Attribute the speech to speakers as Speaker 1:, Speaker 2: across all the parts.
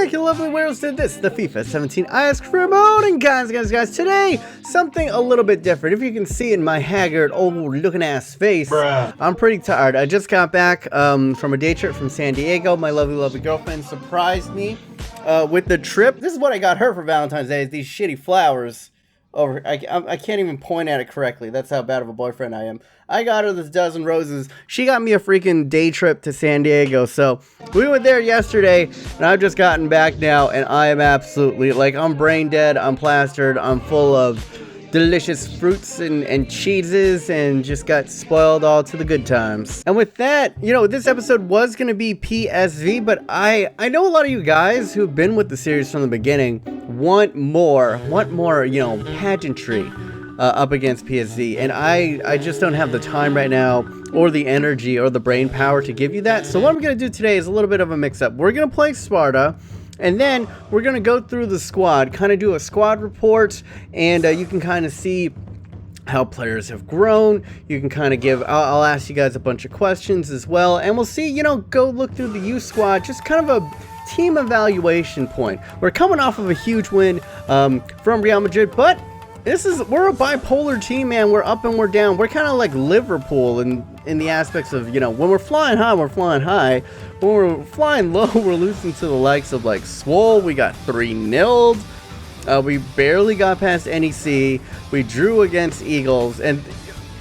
Speaker 1: back, you lovely weirdos, to this, the FIFA 17 Ajax Career Mode. And guys, today, something a little bit different. If you can see in my haggard, old looking ass face, I'm pretty tired. I just got back from a day trip from San Diego. My lovely girlfriend surprised me with the trip. This is what I got her for Valentine's Day, is these shitty flowers. I can't even point at it correctly. That's how bad of a boyfriend I am. I got her this dozen roses. She got me a freaking day trip to San Diego. So we went there yesterday, and I've just gotten back now, and I am absolutely, like, I'm brain dead, I'm plastered, I'm full of delicious fruits and cheeses, and just got spoiled all to the good times. And with that, you know, this episode was going to be PSV, but I know a lot of you guys who've been with the series from the beginning want more, you know, pageantry up against PSV, and I just don't have the time right now, or the energy, or the brain power to give you that. So what I'm going to do today is a little bit of a mix-up. We're going to play Sparta, and then we're going to go through the squad, kind of do a squad report, and you can kind of see how players have grown. You can kind of give, I'll ask you guys a bunch of questions as well, and we'll see, you know, go look through the youth squad, just kind of a team evaluation point. We're coming off of a huge win from Real Madrid, but we're a bipolar team, man. We're up and we're down. We're kind of like Liverpool in the aspects of, you know, when we're flying high, we're flying high. When we're flying low, we're losing to the likes of like Swole. We got 3-0'd. We barely got past NEC. We drew against Eagles, and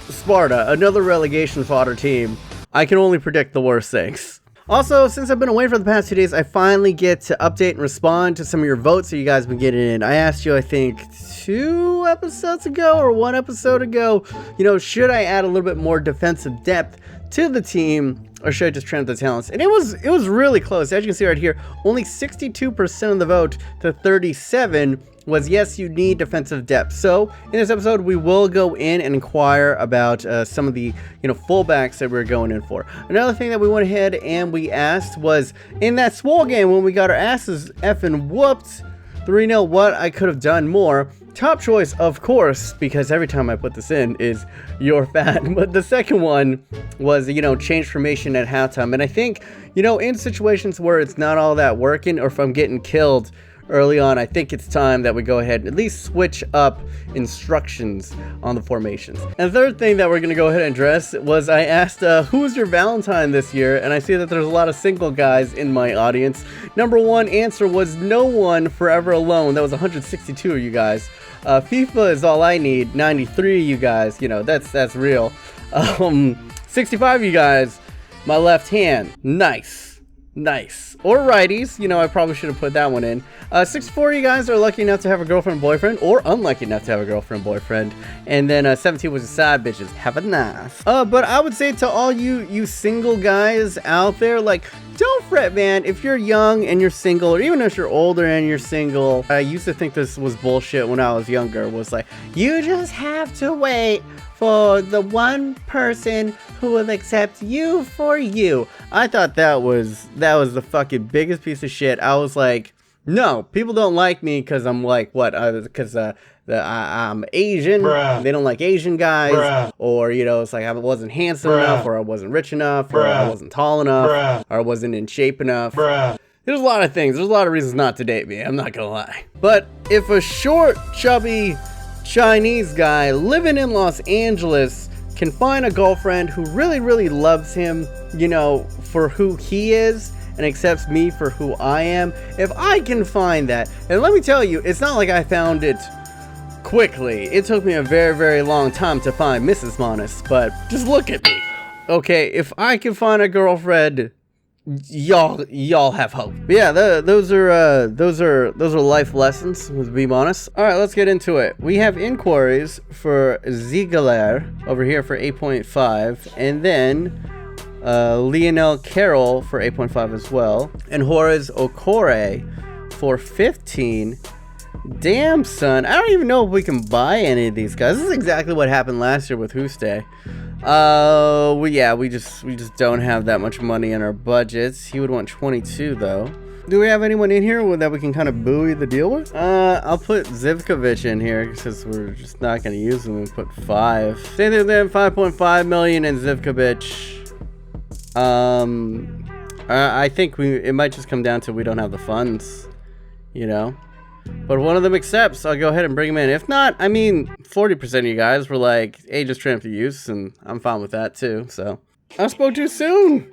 Speaker 1: Sparta, another relegation fodder team. I can only predict the worst things. Also, since I've been away for the past 2 days, I finally get to update and respond to some of your votes that you guys have been getting in. I asked you, I think, 2 episodes ago or 1 episode ago, you know, should I add a little bit more defensive depth to the team, or should I just trim the talents? And it was really close. As you can see right here, only 62% of the vote to 37 was yes, you need defensive depth. So in this episode, we will go in and inquire about some of the, you know, fullbacks that we're going in for. Another thing that we went ahead and we asked was, in that Swole game when we got our asses effing whooped 3-0, what I could have done more. Top choice, of course, because every time I put this in, is you're fat. But the second one was, you know, change formation at halftime. And I think, you know, in situations where it's not all that working, or if I'm getting killed early on, I think it's time that we go ahead and at least switch up instructions on the formations. And the third thing that we're going to go ahead and address was, I asked, who was your Valentine this year? And I see that there's a lot of single guys in my audience. Number one answer was no one, forever alone. That was 162 of you guys. FIFA is all I need. 93 of you guys. You know, that's real. 65 of you guys. My left hand. Nice. Or righties, you know, I probably should have put that one in. 64 of you guys are lucky enough to have a girlfriend boyfriend, or unlucky enough to have a girlfriend boyfriend. And then 17 was the side bitches. Have a nice. But I would say to all you single guys out there, like, don't fret, man. If you're young and you're single, or even if you're older and you're single, I used to think this was bullshit when I was younger. Was like, you just have to wait for the one person who will accept you for you. I thought that was the fucking biggest piece of shit. I was like, no, people don't like me because I'm like, what? Because I'm Asian. Bruh. They don't like Asian guys. Bruh. Or, you know, it's like I wasn't handsome enough, or I wasn't rich enough, or I wasn't tall enough, or I wasn't in shape enough. There's a lot of things. There's a lot of reasons not to date me. I'm not gonna lie. But if a short, chubby Chinese guy living in Los Angeles can find a girlfriend who really loves him, you know, for who he is, and accepts me for who I am, if I can find that, and let me tell you, it's not like I found it quickly. It took me a very long time to find Mrs. Monus, but just look at me. Okay, if I can find a girlfriend, y'all have hope. But yeah, those are life lessons with BMOnus. All right, let's get into it. We have inquiries for Ziegler over here for 8.5, and then Lionel Carroll for 8.5 as well, and Horace Okore for 15. Damn, son, I don't even know if we can buy any of these guys. This is exactly what happened last year with Huste. We just don't have that much money in our budgets. He would want 22 though. Do we have anyone in here that we can kind of buoy the deal with? I'll put Zivkovic in here because we're just not going to use him and put 5. Same thing then, 5.5 million in Zivkovic. I think it might just come down to we don't have the funds. you know. But one of them accepts, I'll go ahead and bring him in. If not, I mean, 40% of you guys were like, age is transfer use, and I'm fine with that too, so. I spoke too soon!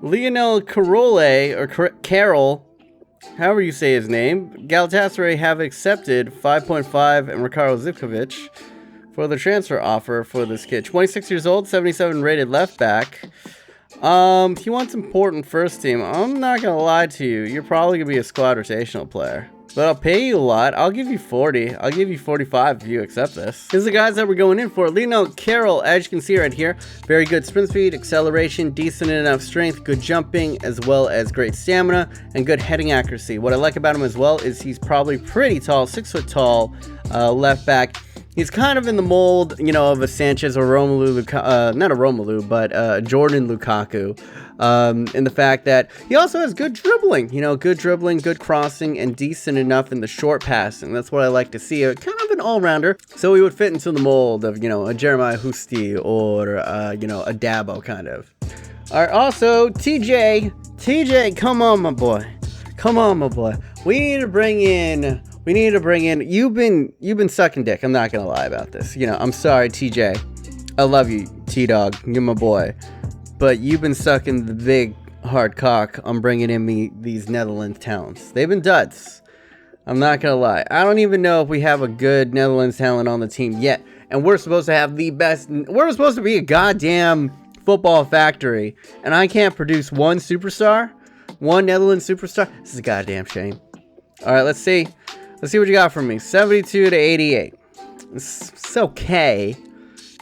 Speaker 1: Lionel Carole, or Carroll, however you say his name, Galatasaray have accepted 5.5 and Ricardo Zivkovic for the transfer offer for this kid. 26 years old, 77 rated left back. He wants important first team. I'm not gonna lie to you, you're probably gonna be a squad rotational player. But I'll pay you a lot. I'll give you 40. I'll give you 45 if you accept this. Here's the guys that we're going in for. Lionel Carroll, as you can see right here, very good sprint speed, acceleration, decent enough strength, good jumping, as well as great stamina and good heading accuracy. What I like about him as well is he's probably pretty tall, 6 foot tall, left back. He's kind of in the mold, you know, of a Sanchez or Romelu, not a Romelu, but Jordan Lukaku. In the fact that he also has good dribbling, you know, good dribbling, good crossing, and decent enough in the short passing. That's what I like to see. Kind of an all-rounder. So he would fit into the mold of, you know, a Jeremiah Husti or, you know, a Dabo kind of. All right, also, TJ, come on, my boy. Come on, my boy. We need to bring in, you've been sucking dick. I'm not going to lie about this. You know, I'm sorry, TJ. I love you, T-Dog. You're my boy. But you've been sucking the big hard cock on bringing in these Netherlands talents. They've been duds. I'm not going to lie. I don't even know if we have a good Netherlands talent on the team yet. And we're supposed to have the best. We're supposed to be a goddamn football factory. And I can't produce one superstar. One Netherlands superstar. This is a goddamn shame. All right, let's see. Let's see what you got for me. 72 to 88. It's okay.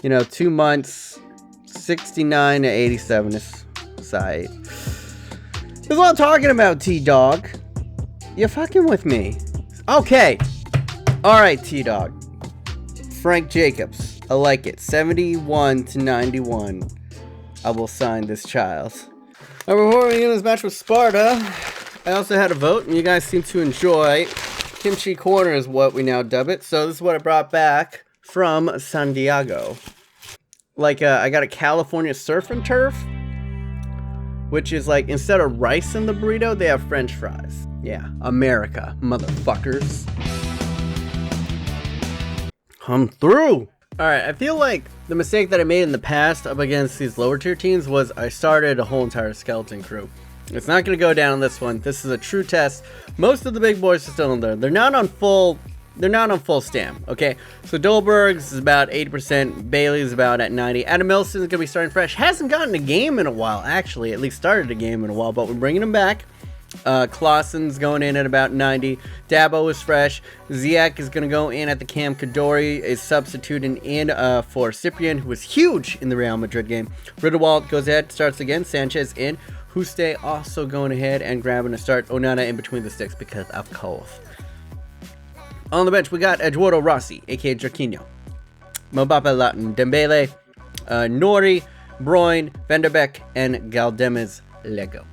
Speaker 1: You know, 2 months. 69 to 87 is side. This is what I'm talking about, T-Dog. You're fucking with me. Okay. Alright, T-Dog. Frank Jacobs. I like it. 71 to 91. I will sign this child. Before we begin this match with Sparta, I also had a vote, and you guys seem to enjoy Kimchi Corner is what we now dub it. So this is what I brought back from San Diego. Like, I got a California surf and turf, which is like, instead of rice in the burrito, they have French fries. Yeah, America, motherfuckers. I'm through. All right, I feel like the mistake that I made in the past up against these lower tier teams was I started a whole entire skeleton crew. It's not going to go down on this one. This is a true test. Most of the big boys are still in there. They're not on full stam, okay? So Dolberg's is about 80%, Bailey's about at 90. Adam Milson's going to be starting fresh. Hasn't gotten a game in a while, actually. At least started a game in a while, but we're bringing him back. Clausen's going in at about 90. Dabo is fresh. Ziyech is going to go in at the cam. Kadori is substituting in for Cyprian, who was huge in the Real Madrid game. Ritterwald goes ahead, starts again. Sanchez in. Huste also going ahead and grabbing a start. Onana in between the sticks because of course. On the bench, we got Eduardo Rossi, aka Jorginho, Mbappe, Latin, Dembele, Nori, Broin, Van der Beek, and Galdemez Lego.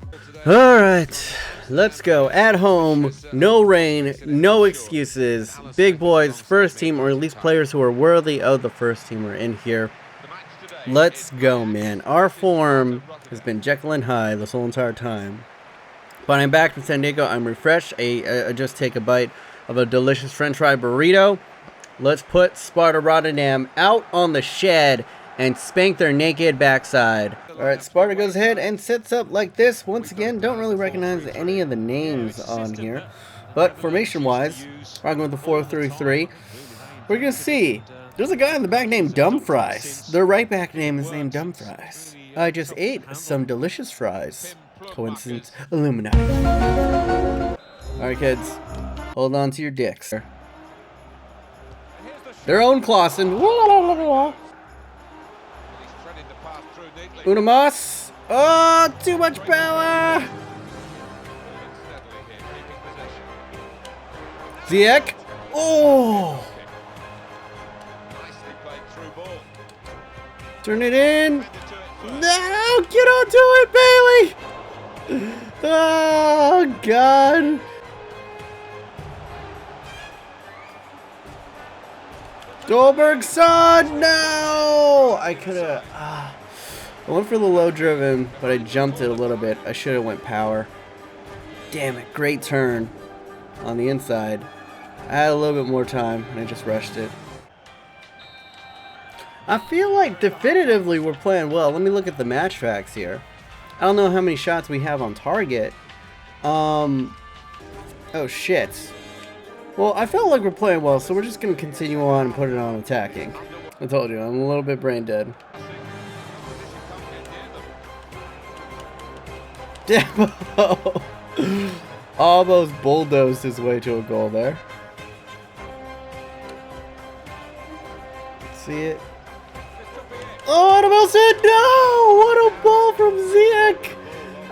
Speaker 1: Alright, let's go. At home, no rain, no excuses. Big boys, first team, or at least players who are worthy of the first team are in here. Let's go, man. Our form has been Jekyll and Hyde this whole entire time. But I'm back from San Diego. I'm refreshed. I just take a bite of a delicious french fry burrito. Let's put Sparta Rotterdam out on the shed and spank their naked backside. Alright, Sparta goes ahead and sets up like this. Once again, don't really recognize any of the names on here. But formation-wise, we're going with the 4-3-3. We're going to see. There's a guy in the back named Dumfries. Their right back name is named Dumfries. I just ate some delicious fries. Coincidence? Illuminati. Alright, kids. Hold on to your dicks. Their own Clausen. Unamas. Oh, too much power. Ziyech. Oh. Turn it in. No, get onto it, Bailey. Oh, God. Dolberg's son, no! I could have. I went for the low driven, but I jumped it a little bit. I should have went power. Damn it, great turn. on the inside. I had a little bit more time, and I just rushed it. I feel like definitively we're playing well. Let me look at the match facts here. I don't know how many shots we have on target. Oh shit. Well, I felt like we're playing well, so we're just going to continue on and put it on attacking. I told you, I'm a little bit brain dead. Dabo almost bulldozed his way to a goal there. Let's see it. Oh, and almost said no! What a ball from Ziyech!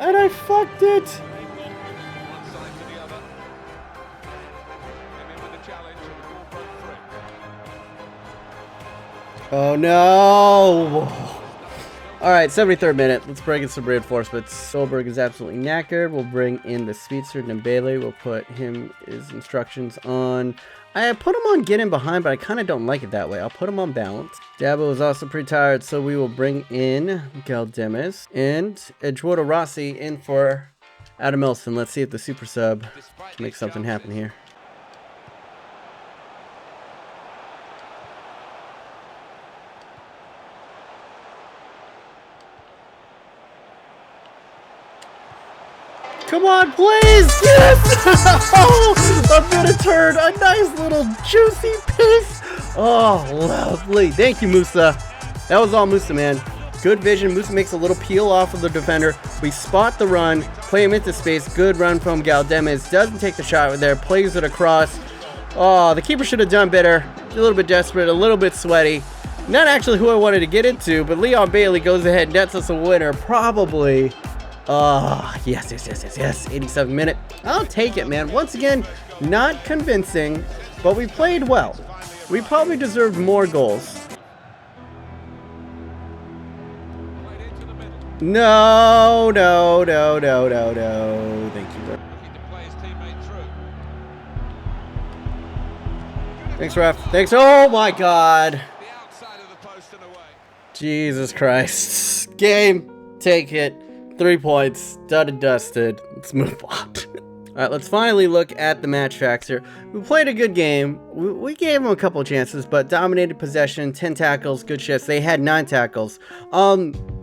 Speaker 1: And I fucked it! Oh no! Alright, 73rd minute. Let's bring in some reinforcements. Solberg is absolutely knackered. We'll bring in the speedster, Dembele. We'll put his instructions on. I put him on get in behind, but I kind of don't like it that way. I'll put him on balance. Dabo is also pretty tired, so we will bring in Galdemes and Eduardo Rossi in for Adam Elson. Let's see if the super sub can make something happen here. Come on, please! Yes! Oh, a bit of turn. A nice little juicy piece. Oh, lovely. Thank you, Musa. That was all Musa, man. Good vision. Musa makes a little peel off of the defender. We spot the run, play him into space. Good run from Galdemes. Doesn't take the shot there. Plays it across. Oh, the keeper should have done better. A little bit desperate, a little bit sweaty. Not actually who I wanted to get into, but Leon Bailey goes ahead and nets us a winner. Probably. Yes. 87th minute. I'll take it, man. Once again, not convincing, but we played well. We probably deserved more goals. No. Thank you. Thanks, ref. Thanks. Oh my God. Jesus Christ. Game. Take it. 3 points, done and dusted. Let's move on. Alright, let's finally look at the match facts here. We played a good game. We gave them a couple of chances, but dominated possession, 10 tackles, good shifts. They had 9 tackles.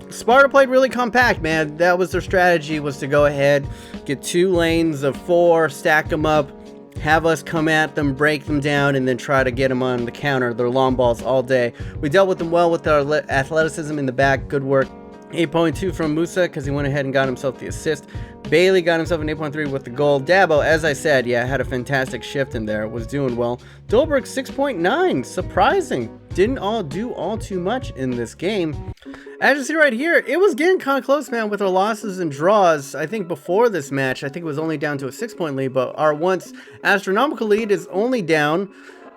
Speaker 1: Sparta played really compact, man. That was their strategy, was to go ahead, get 2 lanes of 4, stack them up, have us come at them, break them down, and then try to get them on the counter, their long balls all day. We dealt with them well with our athleticism in the back. Good work. 8.2 from Musa because he went ahead and got himself the assist. Bailey got himself an 8.3 with the goal. Dabo, as I said, yeah, had a fantastic shift in there. Was doing well. Dolberg 6.9. Surprising. Didn't do all too much in this game. As you see right here, it was getting kind of close, man, with our losses and draws. I think before this match, I think it was only down to a 6-point lead, but our once astronomical lead is only down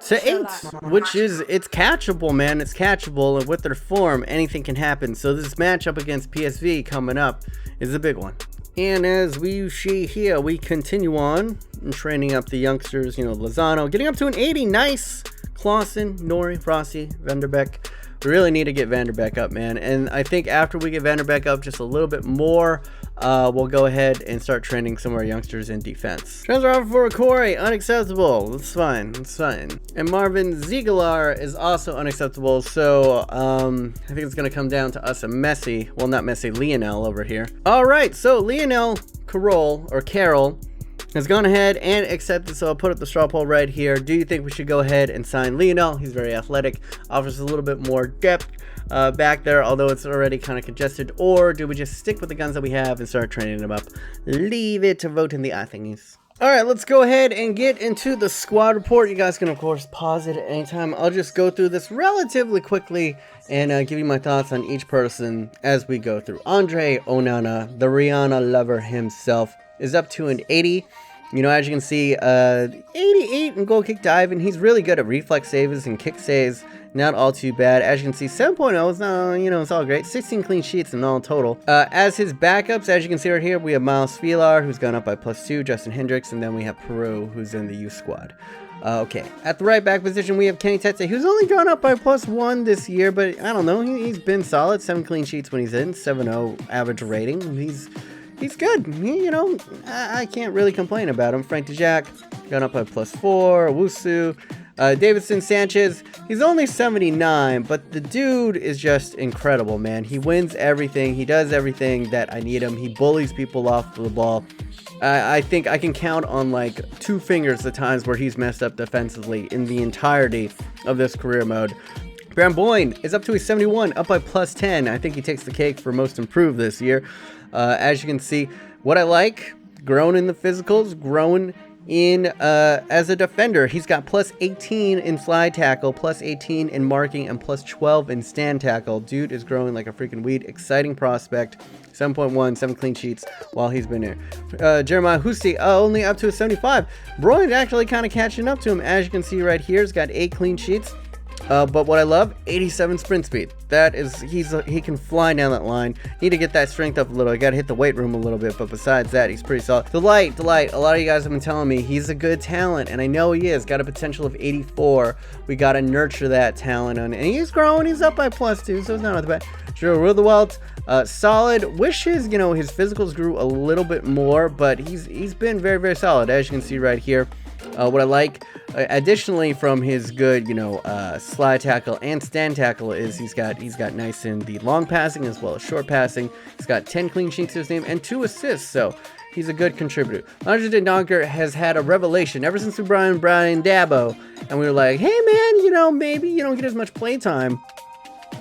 Speaker 1: to 8, which is, it's catchable, man. It's catchable, and with their form, anything can happen. So this matchup against PSV coming up is a big one. And as we see here, we continue on and training up the youngsters, you know, Lozano, getting up to an 80. Nice. Clausen, Nori, Rossi, Vanderbeek. We really need to get Vanderbeek up, man. And I think after we get Vanderbeek up just a little bit more, we'll go ahead and start training some of our youngsters in defense. Transfer offer for Corey, unacceptable. That's fine. That's fine. And Marvin Ziegler is also unacceptable. So I think it's going to come down to us and Messi. Well, not Messi, Lionel over here. All right. So Lionel Carroll has gone ahead and accepted, so I'll put up the straw poll right here. Do you think we should go ahead and sign Lionel? He's very athletic, offers a little bit more depth back there, although it's already kind of congested. Or do we just stick with the guns that we have and start training them up? Leave it to vote in the eye thingies. All right, let's go ahead and get into the squad report. You guys can, of course, pause it at any time. I'll just go through this relatively quickly and give you my thoughts on each person as we go through. Andre Onana, the Rihanna lover himself, is up to an 80. You know, as you can see, 88 in goal kick dive, and he's really good at reflex saves and kick saves. Not all too bad. As you can see, 7.0 is not, you know, it's all great. 16 clean sheets in all total. As his backups, as you can see right here, we have Miles Filar, who's gone up by +2, Justin Hendricks, and then we have Peru, who's in the youth squad. Okay, at the right back position, we have Kenny Tete, who's only gone up by +1 this year, but I don't know, he's been solid. 7 clean sheets when he's in, 7.0 average rating. He's good. You know, I can't really complain about him. Frank de Jong, gone up by +4. Wusu. Davidson Sanchez, he's only 79, but the dude is just incredible, man. He wins everything. He does everything that I need him. He bullies people off the ball. I think I can count on like 2 fingers the times where he's messed up defensively in the entirety of this career mode. Boyne is up to a 71, up by +10. I think he takes the cake for most improved this year. As you can see, what I like, grown in the physicals, grown in as a defender. He's got +18 in slide tackle, +18 in marking, and +12 in stand tackle. Dude is growing like a freaking weed. Exciting prospect. 7.1, 7 clean sheets while he's been here. Jeremiah Husti, only up to a 75. Broyne's actually kind of catching up to him. As you can see right here, he's got 8 clean sheets. But what I love, 87 sprint speed. That is, he can fly down that line. Need to get that strength up a little. I got to hit the weight room a little bit, but besides that, he's pretty solid. Delight. A lot of you guys have been telling me he's a good talent, and I know he is. Got a potential of 84. We got to nurture that talent, and he's growing. He's up by +2, so it's not that bad. Drew Rutherwelt, solid. Wish his physicals grew a little bit more, but he's been very, very solid, as you can see right here. What I like, additionally from his good, slide tackle and stand tackle, is he's got nice in the long passing as well as short passing. He's got 10 clean sheets to his name and 2 assists, so he's a good contributor. Andre Donker has had a revelation ever since we brought in Brian Dabo, and we were like, hey man, maybe you don't get as much play time.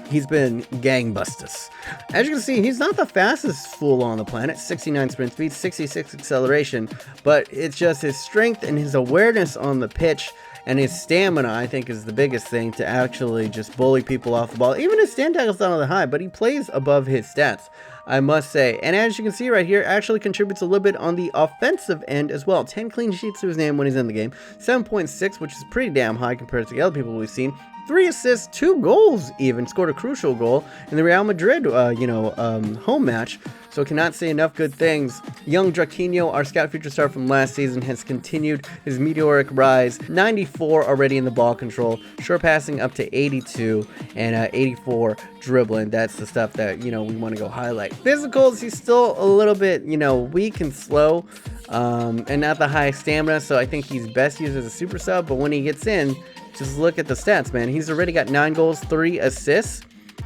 Speaker 1: He's been gangbusters. As you can see, he's not the fastest fool on the planet. 69 sprint speed, 66 acceleration, but it's just his strength and his awareness on the pitch and his stamina, I think, is the biggest thing to actually just bully people off the ball. Even his stand tackle's not all that high, but he plays above his stats, I must say. And as you can see right here, actually contributes a little bit on the offensive end as well. 10 clean sheets to his name when he's in the game. 7.6, which is pretty damn high compared to the other people we've seen. 3 assists, 2 goals even. Scored a crucial goal in the Real Madrid, home match. So cannot say enough good things. Young Draquinho, our scout future star from last season, has continued his meteoric rise. 94 already in the ball control. Short passing up to 82 and 84 dribbling. That's the stuff that, we want to go highlight. Physicals, he's still a little bit, weak and slow and not the high stamina. So I think he's best used as a super sub. But when he gets in, just look at the stats, man. He's already got 9 goals, 3 assists,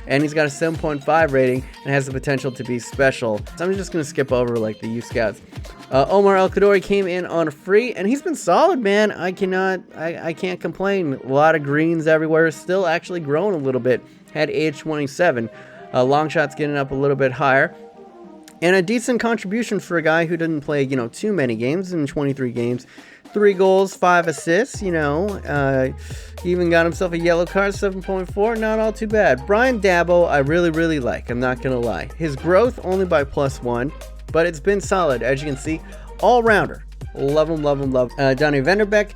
Speaker 1: and he's got a 7.5 rating and has the potential to be special. So I'm just going to skip over like the youth scouts. Omar El Kadori came in on a free, and he's been solid, man. I can't complain. A lot of greens everywhere. Still actually growing a little bit. Had age 27. Long shots getting up a little bit higher. And a decent contribution for a guy who didn't play, too many games in 23 games. 3 goals, 5 assists, he even got himself a yellow card, 7.4, not all too bad. Brian Dabo, I really, really like, I'm not going to lie. His growth only by +1, but it's been solid, as you can see. All-rounder. Love him, love him, love. Donny Vanderbeek.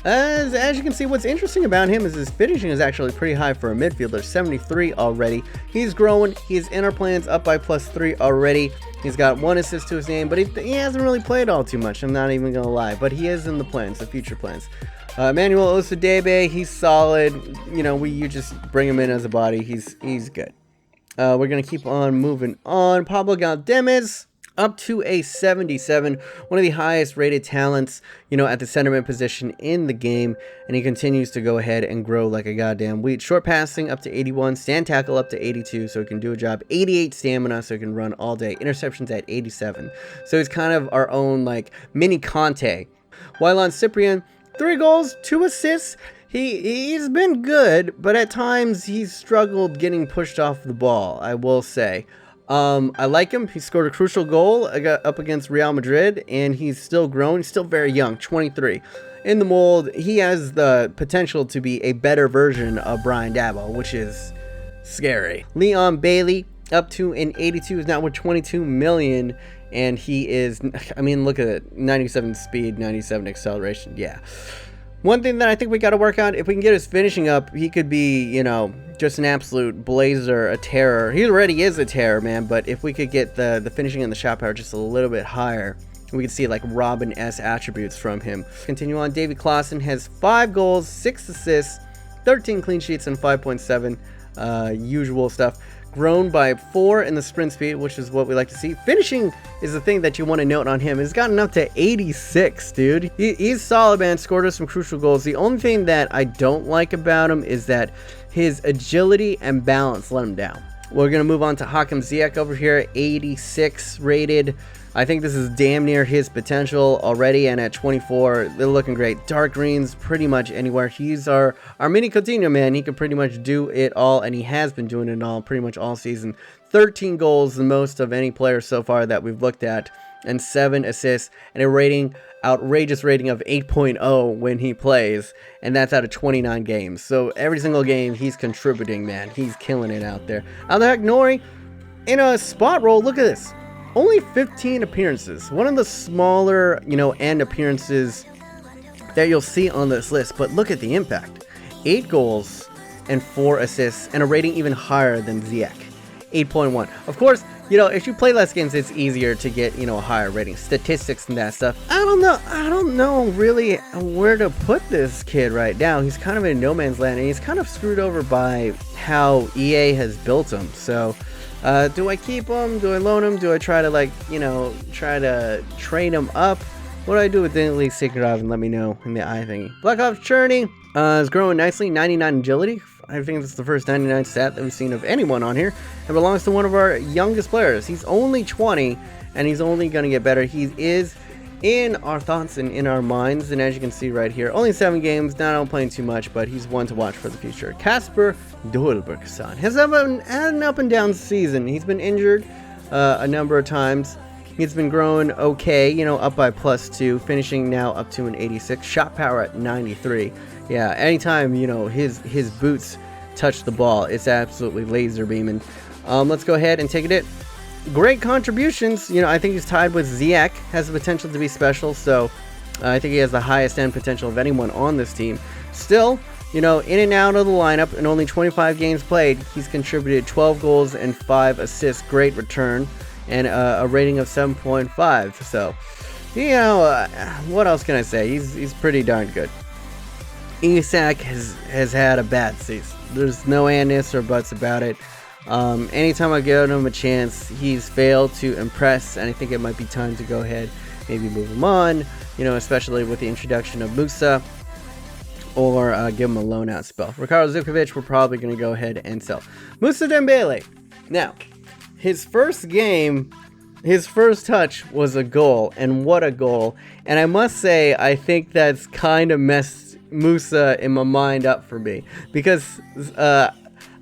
Speaker 1: As you can see, what's interesting about him is his finishing is actually pretty high for a midfielder, 73 already. He's growing. He's in our plans, up by +3 already. He's got 1 assist to his name, but he hasn't really played all too much, I'm not even going to lie. But he is in the plans, the future plans. Emmanuel Osadebe, he's solid. You just bring him in as a body. He's good. We're going to keep on moving on. Pablo Galdemes, up to a 77, one of the highest rated talents, at the centerman position in the game, and he continues to go ahead and grow like a goddamn weed. Short passing up to 81, stand tackle up to 82, so he can do a job. 88 stamina, so he can run all day. Interceptions at 87, so he's kind of our own like mini Conte. Wylon Cyprian, 3 goals, 2 assists. He's been good, but at times he's struggled getting pushed off the ball, I will say. I like him. He scored a crucial goal up against Real Madrid, and he's still growing. He's still very young, 23. In the mold, he has the potential to be a better version of Brian Dabo, which is scary. Leon Bailey, up to an 82, is now worth 22 million, and he is, look at it, 97 speed, 97 acceleration, yeah. One thing that I think we got to work on, if we can get his finishing up, he could be, just an absolute blazer, a terror. He already is a terror, man, but if we could get the finishing and the shot power just a little bit higher, we could see like Robin-esque attributes from him. Continue on, Davy Klaassen has 5 goals, 6 assists, 13 clean sheets, and 5.7, usual stuff. grown by 4 in the sprint speed, which is what we like to see. Finishing is the thing that you want to note on him. He's gotten up to 86, dude. He's solid, man. Scored us some crucial goals. The only thing that I don't like about him is that his agility and balance let him down. We're going to move on to Hakim Ziyech over here, 86 rated. I think this is damn near his potential already, and at 24, they're looking great. Dark greens pretty much anywhere. He's our mini Coutinho, man. He can pretty much do it all, and he has been doing it all pretty much all season. 13 goals, the most of any player so far that we've looked at, and 7 assists, and a outrageous rating of 8.0 when he plays, and that's out of 29 games. So every single game, he's contributing, man. He's killing it out there. How the heck, Nori, in a spot role, look at this. Only 15 appearances. One of the smaller, end appearances that you'll see on this list. But look at the impact. 8 goals and 4 assists and a rating even higher than Ziyech. 8.1. Of course, if you play less games, it's easier to get, a higher rating. Statistics and that stuff. I don't know really where to put this kid right now. He's kind of in no man's land, and he's kind of screwed over by how EA has built him. So, do I keep him? Do I loan him? Do I try to try to train him up? What do I do with Daily Secret of? And let me know in the eye thingy. Black Ops Journey is growing nicely. 99 agility. I think it's the first 99 stat that we've seen of anyone on here. It belongs to one of our youngest players. He's only 20, and he's only going to get better. He is in our thoughts and in our minds, and as you can see right here, only 7 games, not playing too much, but he's one to watch for the future. Casper Dolbergson has had an up and down season. He's been injured a number of times. He's been growing okay, up by +2, finishing now up to an 86, shot power at 93. Yeah, anytime, his boots touch the ball, it's absolutely laser beaming. Let's go ahead and take it. Great contributions. I think he's tied with Ziyech, has the potential to be special, so I think he has the highest end potential of anyone on this team. Still, in and out of the lineup, in only 25 games played, he's contributed 12 goals and 5 assists. Great return, and a rating of 7.5. So, what else can I say? He's pretty darn good. Isak has had a bad season. There's no ands or buts about it. Anytime I give him a chance, he's failed to impress, and I think it might be time to go ahead, maybe move him on, especially with the introduction of Musa, or give him a loan out spell. Ricardo Zukovic, we're probably going to go ahead and sell. Musa Dembele. Now, his first game, his first touch was a goal, and what a goal. And I must say, I think that's kind of messed Musa in my mind up for me, because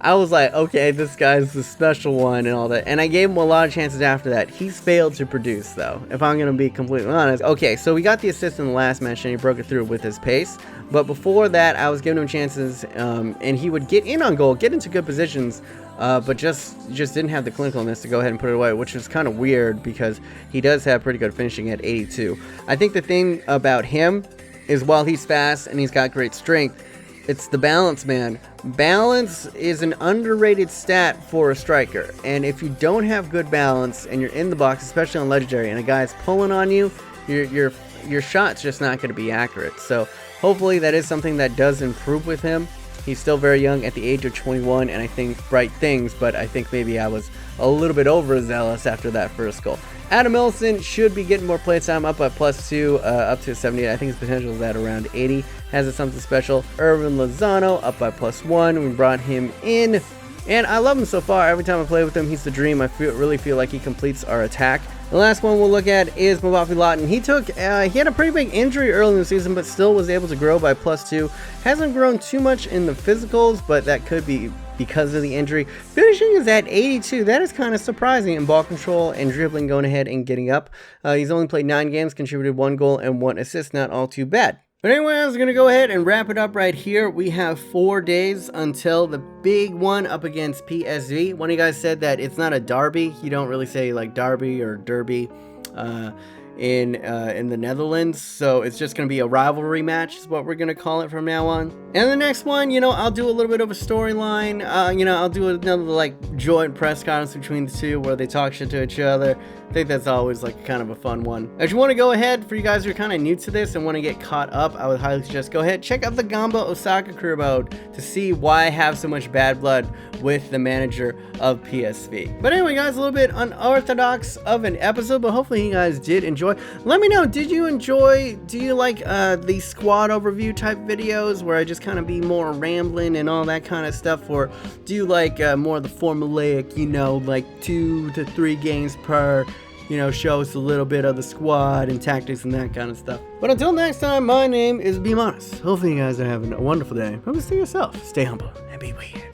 Speaker 1: I was like, okay, this guy's the special one and all that, and I gave him a lot of chances after that. He's failed to produce, though, if I'm going to be completely honest. Okay, so we got the assist in the last match, and he broke it through with his pace, but before that, I was giving him chances, and he would get in on goal, get into good positions, but just didn't have the clinicalness to go ahead and put it away, which is kind of weird, because he does have pretty good finishing at 82. I think the thing about him is, while he's fast and he's got great strength, it's the balance, man. Balance is an underrated stat for a striker, and if you don't have good balance and you're in the box, especially on legendary, and a guy's pulling on you, your shot's just not going to be accurate. So hopefully that is something that does improve with him. He's still very young at the age of 21, and I think bright things, but I think maybe I was a little bit overzealous after that first goal. Adam Ellison should be getting more play time, up by +2, up to 78. I think his potential is at around 80. Has something special. Irvin Lozano, up by +1. We brought him in, and I love him so far. Every time I play with him, he's the dream. I really feel like he completes our attack. The last one we'll look at is Mabafi Lawton. He had a pretty big injury early in the season, but still was able to grow by +2. Hasn't grown too much in the physicals, but that could be because of the injury. Finishing is at 82. That is kind of surprising. In ball control and dribbling, going ahead and getting up. He's only played 9 games, contributed 1 goal and 1 assist. Not all too bad. But anyway, I was going to go ahead and wrap it up right here. We have 4 days until the big one up against PSV. One of you guys said that it's not a derby. You don't really say like derby or derby in the Netherlands. So it's just going to be a rivalry match is what we're going to call it from now on. And the next one, I'll do a little bit of a storyline. I'll do another like joint press conference between the two where they talk shit to each other. I think that's always like kind of a fun one. If you want to go ahead, for you guys who are kind of new to this and want to get caught up, I would highly suggest go ahead, check out the Gamba Osaka Career Mode to see why I have so much bad blood with the manager of PSV. But anyway, guys, a little bit unorthodox of an episode, but hopefully you guys did enjoy. Let me know, did you enjoy, do you like the squad overview type videos where I just kind of be more rambling and all that kind of stuff, or do you like more of the formulaic, you know, like 2 to 3 games per, you know, show us a little bit of the squad and tactics and that kind of stuff. But until next time, my name is BMOnus. Hopefully you guys are having a wonderful day. Remember to stay yourself, stay humble, and be weird.